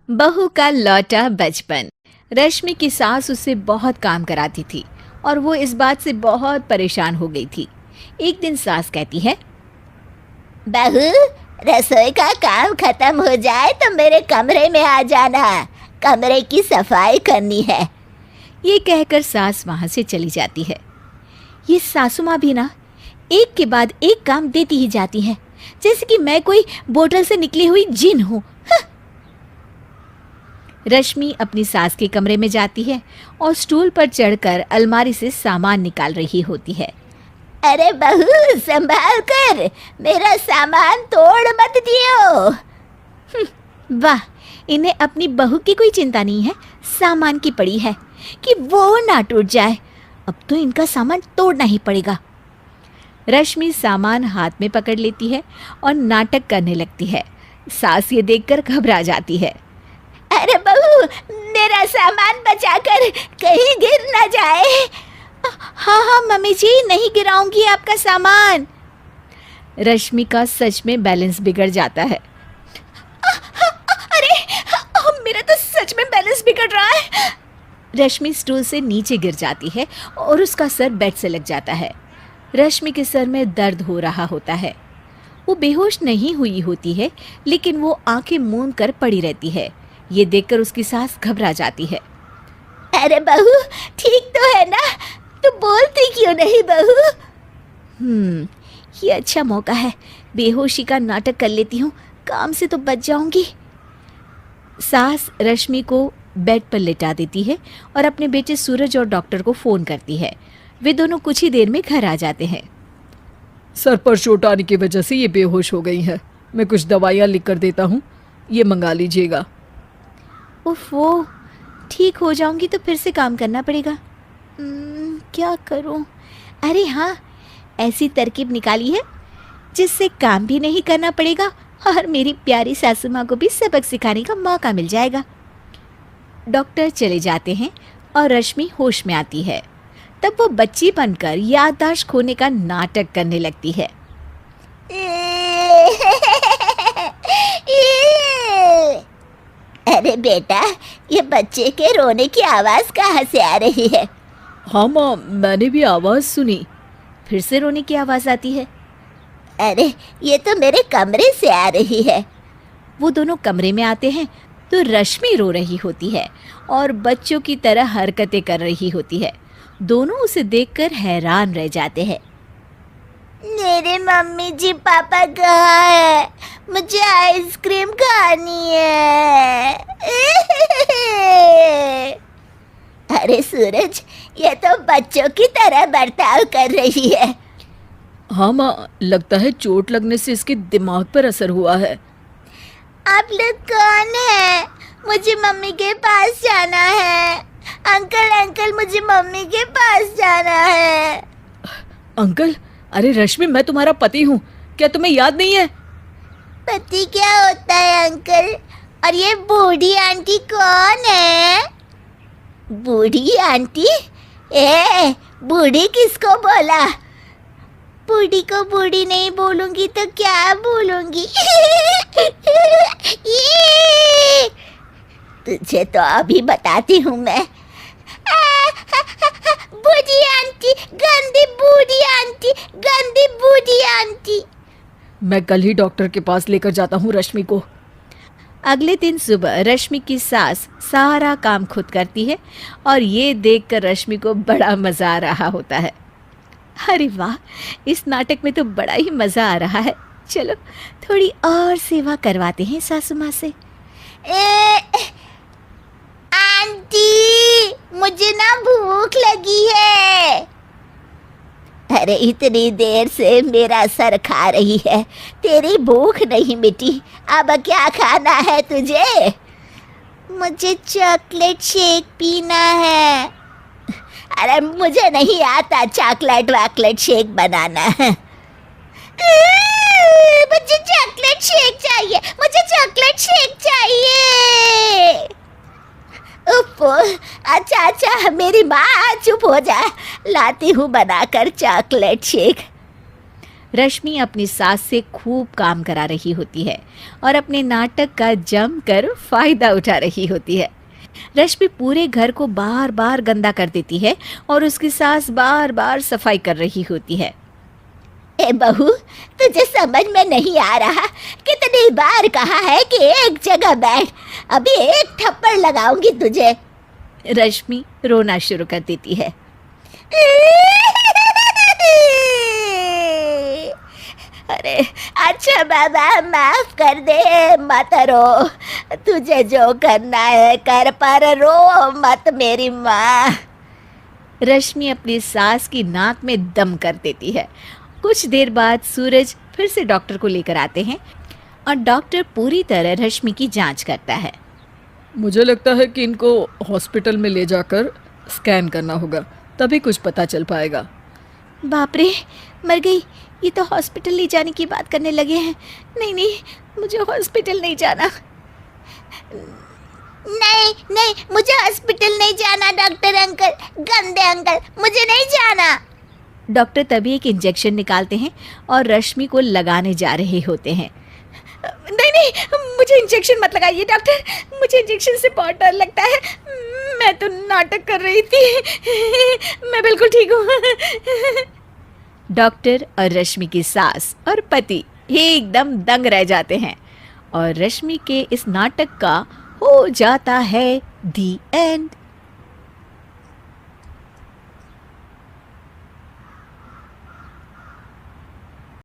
बहू का लौटा बचपन। रश्मि की सास उससे बहुत काम कराती थी और वो इस बात से बहुत परेशान हो गई थी। एक दिन सास कहती है, बहू, रसोई का काम खत्म हो जाए तो मेरे कमरे में आ जाना, कमरे की सफाई करनी है। ये कहकर सास वहाँ से चली जाती है। ये सासू माँ भी ना एक के बाद एक काम देती ही जाती है, जैसे कि मैं कोई बोतल से निकली हुई जिन हूँ। रश्मि अपनी सास के कमरे में जाती है और स्टूल पर चढ़कर अलमारी से सामान निकाल रही होती है। अरे बहू, संभाल कर, मेरा सामान तोड़ मत दियो। वाह, इन्हें अपनी बहू की कोई चिंता नहीं है, सामान की पड़ी है कि वो ना टूट जाए। अब तो इनका सामान तोड़ना ही पड़ेगा। रश्मि सामान हाथ में पकड़ लेती है और नाटक करने लगती है। सास ये देखकर घबरा जाती है। अरे बहू, मेरा सामान बचाकर कहीं गिर न जाए। हाँ हाँ मम्मी जी, नहीं गिराऊंगी आपका सामान। रश्मि का सच में बैलेंस बिगड़ जाता है। अरे मेरा तो सच में बैलेंस बिगड़ रहा है। रश्मि स्टूल से नीचे गिर जाती है और उसका सर बेड से लग जाता है। रश्मि के सर में दर्द हो रहा होता है। वो बेहोश नहीं हुई होती है, लेकिन वो आंखें मूंद कर पड़ी रहती है। ये देखकर उसकी सास घबरा जाती है। अरे बहू, ठीक तो है ना? तू बोलती क्यों नहीं बहू? ये अच्छा मौका है, बेहोशी का नाटक कर लेती हूँ, काम से तो बच जाऊंगी। सास रश्मि को बेड पर लेटा देती है और अपने बेटे सूरज और डॉक्टर को फ़ोन करती है। वे दोनों कुछ ही देर में घर आ जाते हैं। सर पर चोट आने की वजह से ये बेहोश हो गई है। मैं कुछ दवाइयाँ लिख कर देता हूँ, ये मंगा लीजिएगा। उफ, वो ठीक हो जाऊंगी तो फिर से काम करना पड़ेगा। क्या करूं? अरे हाँ, ऐसी तरकीब निकाली है जिससे काम भी नहीं करना पड़ेगा और मेरी प्यारी सासू माँ को भी सबक सिखाने का मौका मिल जाएगा। डॉक्टर चले जाते हैं और रश्मि होश में आती है। तब वो बच्ची बनकर याददाश्त खोने का नाटक करने लगती है। अरे बेटा, ये बच्चे के रोने की आवाज़ कहाँ से आ रही है? हाँ माँ, मैंने भी आवाज़ सुनी। फिर से रोने की आवाज़ आती है। अरे, ये तो मेरे कमरे से आ रही है। वो दोनों कमरे में आते हैं तो रश्मि रो रही होती है और बच्चों की तरह हरकतें कर रही होती है। दोनों उसे देखकर हैरान रह जाते हैं। मेरे मम्मी जी पापा कहाँ है? मुझे आइसक्रीम खानी है। अरे सूरज, ये तो बच्चों की तरह बर्ताव कर रही है। हाँ माँ, लगता है चोट लगने से इसके दिमाग पर असर हुआ है। आप लोग कौन है? मुझे मम्मी के पास जाना है। अंकल अंकल, मुझे मम्मी के पास जाना है। अंकल? अरे रश्मि, मैं तुम्हारा पति हूँ, क्या तुम्हें याद नहीं है? पति क्या होता है अंकल? और ये बूढ़ी आंटी कौन है? बूढ़ी आंटी? बूढ़ी किसको बोला? बूढ़ी को बूढ़ी नहीं बोलूंगी तो क्या बोलूंगी? तुझे तो अभी बताती हूँ मैं। बूढ़ी आंटी, गंदी बूढ़ी आंटी, गंदी बूढ़ी आंटी। मैं कल ही डॉक्टर के पास लेकर जाता हूँ रश्मि को। अगले दिन सुबह रश्मि की सास सारा काम खुद करती है और ये देखकर रश्मि को बड़ा मज़ा आ रहा होता है। अरे वाह, इस नाटक में तो बड़ा ही मज़ा आ रहा है। चलो थोड़ी और सेवा करवाते हैं सासू माँ से। आंटी, मुझे ना भूख लगी है। अरे इतनी देर से मेरा सर खा रही है, तेरी भूख नहीं मिटी। अब क्या खाना है तुझे? मुझे चॉकलेट शेक पीना है। अरे मुझे नहीं आता चॉकलेट वाकलेट शेक बनाना। मुझे चॉकलेट शेक चाहिए, मुझे चॉकलेट शेक चाहिए। अच्छा अच्छा, मेरी माँ चुप हो जा, लाती हूँ बनाकर चॉकलेट शेक। रश्मि अपनी सास से खूब काम करा रही होती है और अपने नाटक का जमकर फायदा उठा रही होती है। रश्मि पूरे घर को बार बार गंदा कर देती है और उसकी सास बार बार सफाई कर रही होती है। ए बहू, तुझे समझ में नहीं आ रहा? कितनी बार कहा है कि एक जगह बैठ, अभी एक थप्पड़ लगाऊंगी तुझे। रश्मि रोना शुरू कर देती है। अरे अच्छा बाबा, माफ कर दे, मत रो। तुझे जो करना है कर, पर रो मत मेरी माँ। रश्मि अपनी सास की नाक में दम कर देती है। कुछ देर बाद सूरज फिर से डॉक्टर को लेकर आते हैं और डॉक्टर पूरी तरह रश्मि की जांच करता है। मुझे लगता है कि इनको हॉस्पिटल में ले जाकर स्कैन करना होगा, तभी कुछ पता चल पाएगा। बाप रे, मर गई। ये तो हॉस्पिटल ले जाने की बात करने लगे हैं। नहीं नहीं, मुझे हॉस्पिटल नहीं जाना। नहीं नहीं, मुझे हॉस्पिटल नहीं जाना डॉक्टर अंकल, गंदे अंकल, मुझे नहीं जाना। डॉक्टर तभी एक इंजेक्शन निकालते हैं और रश्मि को लगाने जा रहे होते हैं। नहीं नहीं, मुझे इंजेक्शन मत लगाइए डॉक्टर, मुझे इंजेक्शन से बहुत डर लगता है। मैं तो नाटक कर रही थी, मैं बिल्कुल ठीक हूँ। डॉक्टर और रश्मि की सास और पति एकदम दंग रह जाते हैं और रश्मि के इस नाटक का हो जाता है दी एंड।